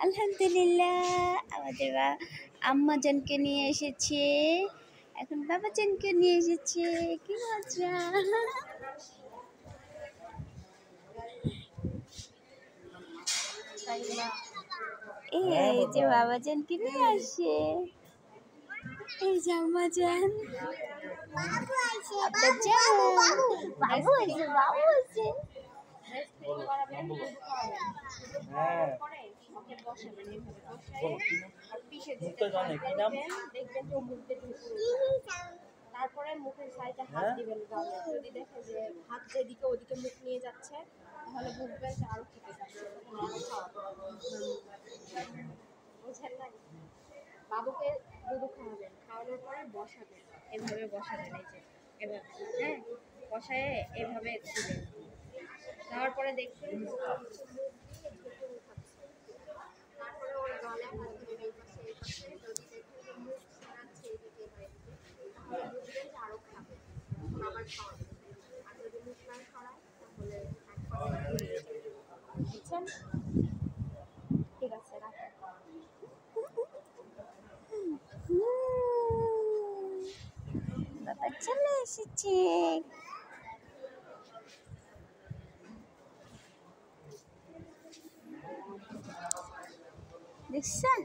আলহামদুলিল্লাহ আমাদের আম্মাজানকে নিয়ে এসেছে, এখন বাবাজানকে নিয়ে এসেছে। কি মজা! এই যে বাবাজানকে নিয়ে আসে, এই যে আম্মাজান, বাবু আছে, বাবু আছে, বাবু আছে। তারপরে মুখের সাইডে হাত দিবেন, যদি দেখে যে হাত যেদিকে ওদিকে মুখ নিয়ে যাচ্ছে তাহলে বুঝবেন যে আরো খেতে যাচ্ছে। বুঝেন নাই? বাবুকে দুধ খাওয়াবেন, খাওয়ানোর পরে বসাবেন, এভাবে বসাবেন, এই যে এভাবে, হ্যাঁ, বসায় এভাবে দিবেন। দেওয়ার পরে দেখবেন তারপরে ওর গলায় হাত দিবেন, এই পাশে এই পাশে, যদি দেখেন যে মুখ ছাড়াচ্ছে এদিকে বা এদিকে, তাহলে বুঝবেন যে আরো খাবে, তখন আবার খাওয়াবেন। আর যদি মুখ না ছড়ায় তাহলে বুঝছেন? ঠিক আছে, রাখেন। বাবা চলে এসেছে। দেখছেন?